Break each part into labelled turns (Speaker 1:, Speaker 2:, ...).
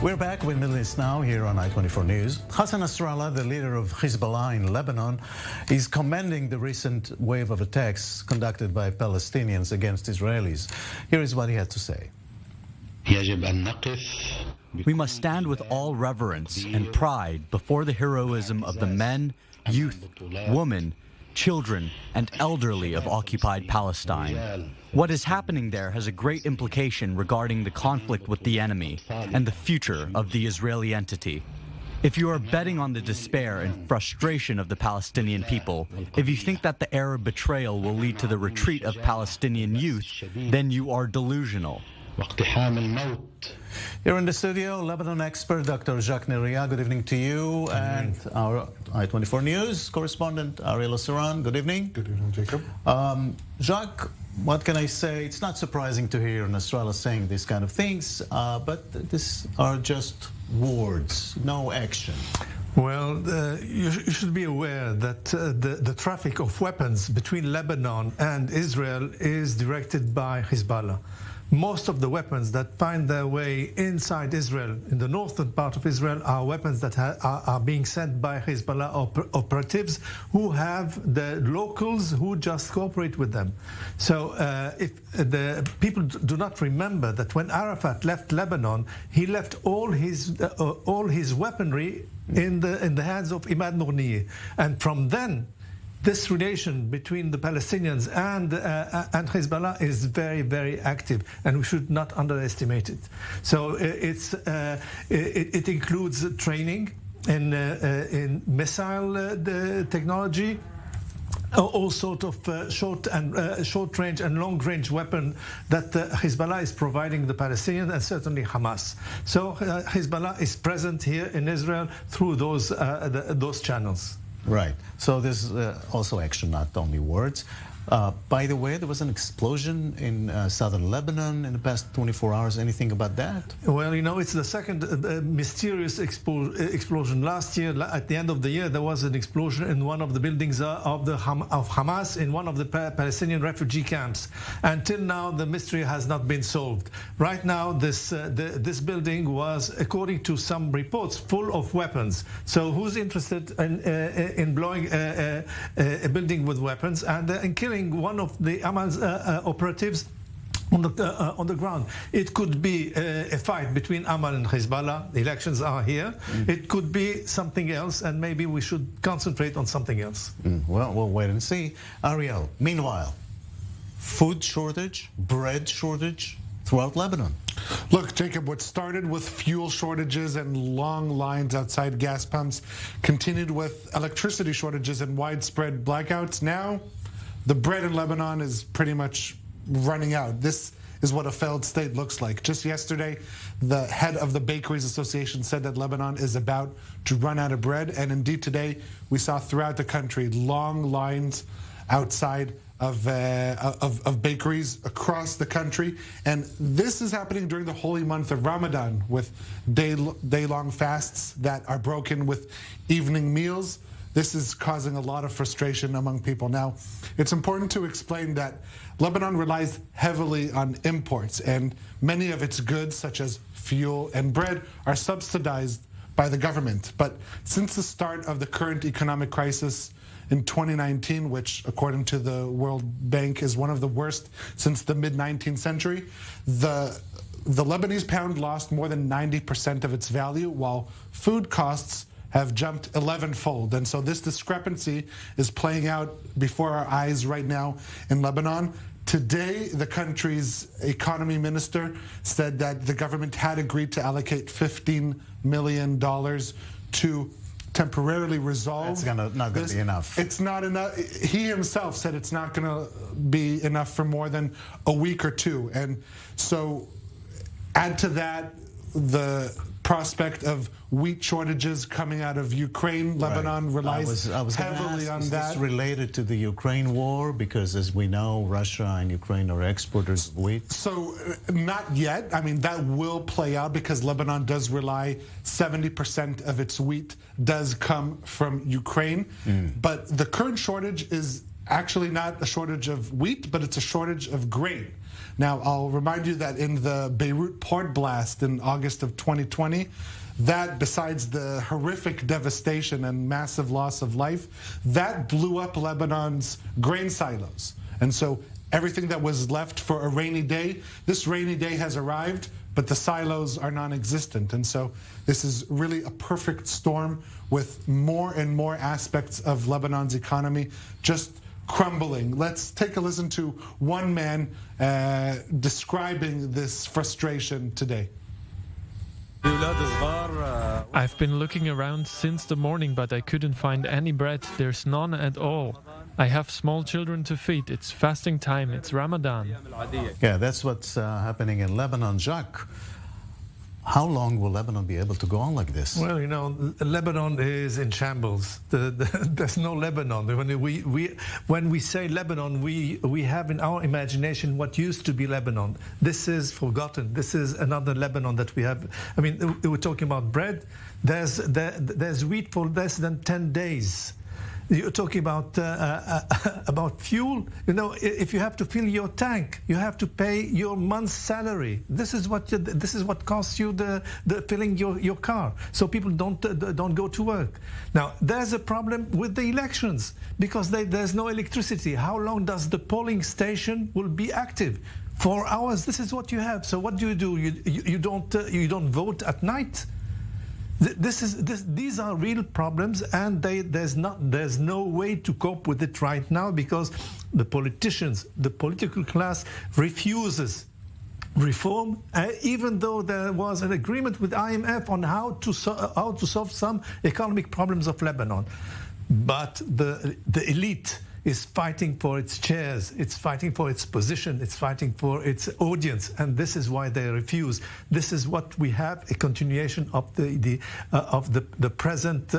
Speaker 1: We're back with Middle East Now here on I-24 News. Hassan Nasrallah, the leader of Hezbollah in Lebanon, is commending the recent wave of attacks conducted by Palestinians against Israelis. Here is what he had to say.
Speaker 2: We must stand with all reverence and pride before the heroism of the men, youth, women, children, and elderly of occupied Palestine. What is happening there has a great implication regarding the conflict with the enemy and the future of the Israeli entity. If you are betting on the despair and frustration of the Palestinian people, if you think that the Arab betrayal will lead to the retreat of Palestinian youth, then you are delusional.
Speaker 1: Here in the studio, Lebanon expert Dr. Jacques Neria. Good evening to you. And our I-24 News correspondent Ariel Osseran. Good evening.
Speaker 3: Good evening, Jacob.
Speaker 1: Jacques, what can I say? It's not surprising to hear Nasrallah saying these kind of things, but these are just words, no action.
Speaker 3: Well, you should be aware that the traffic of weapons between Lebanon and Israel is directed by Hezbollah. Most of the weapons that find their way inside Israel, in the northern part of Israel, are weapons that are being sent by Hezbollah operatives who have the locals who just cooperate with them. So if the people do not remember that when Arafat left Lebanon, he left all his weaponry in the hands of Imad Mughniyeh, and from then, this relation between the Palestinians and Hezbollah is very, very active, and we should not underestimate it. So it includes training in missile technology, all sort of short range and long range weapon that Hezbollah is providing the Palestinians, and certainly Hamas. So Hezbollah is present here in Israel through those channels.
Speaker 1: Right. So there's also action, not only words. By the way, there was an explosion in southern Lebanon in the past 24 hours. Anything about that?
Speaker 3: Well, you know, it's the second mysterious explosion. Last year, at the end of the year, there was an explosion in one of the buildings of Hamas in one of the Palestinian refugee camps. Until now, the mystery has not been solved. Right now, this building was, according to some reports, full of weapons. So who's interested in blowing a building with weapons and killing one of the Amal's operatives on the ground? It could be a fight between Amal and Hezbollah. The elections are here. It could be something else, and maybe we should concentrate on something else.
Speaker 1: Well, we'll wait and see. Ariel, meanwhile, food shortage, bread shortage throughout Lebanon.
Speaker 4: Look, Jacob, what started with fuel shortages and long lines outside gas pumps continued with electricity shortages and widespread blackouts. Now, the bread in Lebanon is pretty much running out. This is what a failed state looks like. Just yesterday, the head of the Bakeries Association said that Lebanon is about to run out of bread. And indeed today, we saw throughout the country long lines outside of bakeries across the country. And this is happening during the holy month of Ramadan, with day-long fasts that are broken with evening meals. This is causing a lot of frustration among people. Now, it's important to explain that Lebanon relies heavily on imports, and many of its goods, such as fuel and bread, are subsidized by the government. But since the start of the current economic crisis in 2019, which, according to the World Bank, is one of the worst since the mid-19th century, the Lebanese pound lost more than 90% of its value, while food costs have jumped 11-fold. And so this discrepancy is playing out before our eyes right now in Lebanon. Today, the country's economy minister said that the government had agreed to allocate $15 million to temporarily resolve.
Speaker 1: That's not going to be enough.
Speaker 4: It's not enough. He himself said it's not going to be enough for more than a week or two. And so add to that the prospect of wheat shortages coming out of Ukraine. Lebanon relies heavily on that.
Speaker 1: Is this related to the Ukraine war? Because as we know, Russia and Ukraine are exporters of wheat.
Speaker 4: So not yet. I mean, that will play out because Lebanon does rely, 70% of its wheat does come from Ukraine. But the current shortage is actually not a shortage of wheat, but it's a shortage of grain. Now, I'll remind you that in the Beirut port blast in August of 2020, that, besides the horrific devastation and massive loss of life, that blew up Lebanon's grain silos. And so everything that was left for a rainy day, this rainy day has arrived, but the silos are non-existent. And so this is really a perfect storm with more and more aspects of Lebanon's economy just crumbling. Let's take a listen to one man describing this frustration today.
Speaker 5: I've been looking around since the morning, but I couldn't find any bread. There's none at all. I have small children to feed. It's fasting time. It's Ramadan.
Speaker 1: Yeah, that's what's happening in Lebanon. Jacques, how long will Lebanon be able to go on like this?
Speaker 3: Well, you know, Lebanon is in shambles. There's no Lebanon. When we say Lebanon, we have in our imagination what used to be Lebanon. This is forgotten. This is another Lebanon that we have. I mean, we're talking about bread. There's wheat for less than 10 days. You're talking about fuel. You know, if you have to fill your tank, you have to pay your month's salary. This is what costs you the filling your car. So people don't go to work. Now there's a problem with the elections because there's no electricity. How long does the polling station will be active? 4 hours. This is what you have. So what do? You don't vote at night. These are real problems, and there's no way to cope with it right now because the politicians, the political class refuses reform, even though there was an agreement with IMF on how to solve some economic problems of Lebanon. But the elite is fighting for its chairs, it's fighting for its position, it's fighting for its audience, and this is why they refuse. This is what we have, a continuation of the present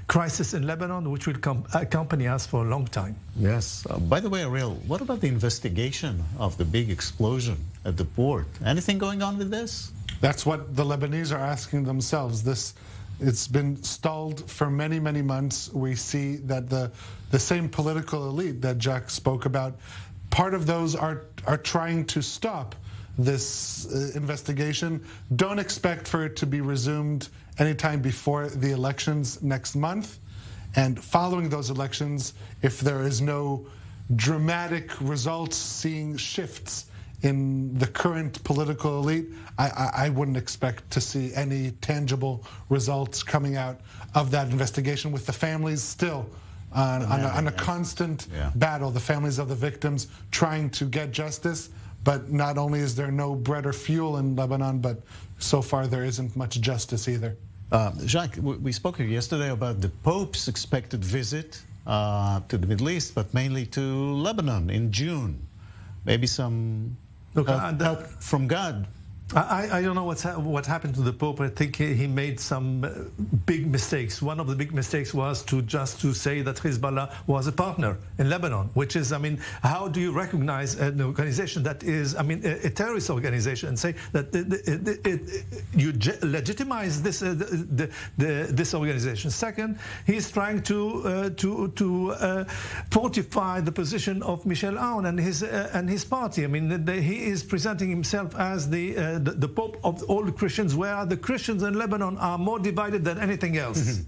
Speaker 3: crisis in Lebanon, which will accompany us for a long time.
Speaker 1: Yes. By the way, Ariel, what about the investigation of the big explosion at the port? Anything going on with this?
Speaker 4: That's what the Lebanese are asking themselves. It's been stalled for many, many months. We see that the same political elite that Jacques spoke about, part of those are trying to stop this investigation. Don't expect for it to be resumed anytime before the elections next month. And following those elections, if there is no dramatic results, seeing shifts in the current political elite, I wouldn't expect to see any tangible results coming out of that investigation, with the families still on a constant battle, the families of the victims trying to get justice. But not only is there no bread or fuel in Lebanon, but so far there isn't much justice either.
Speaker 1: Jacques, we spoke yesterday about the Pope's expected visit to the Middle East, but mainly to Lebanon in June. Maybe some help from God.
Speaker 3: I don't know what happened to the Pope. I think he made some big mistakes. One of the big mistakes was to say that Hezbollah was a partner in Lebanon, which is, I mean, how do you recognize an organization that is, I mean, a terrorist organization, and say that you legitimize this organization? Second, he's trying to fortify the position of Michel Aoun and his party. I mean, he is presenting himself as the Pope of all the Christians, where the Christians in Lebanon are more divided than anything else.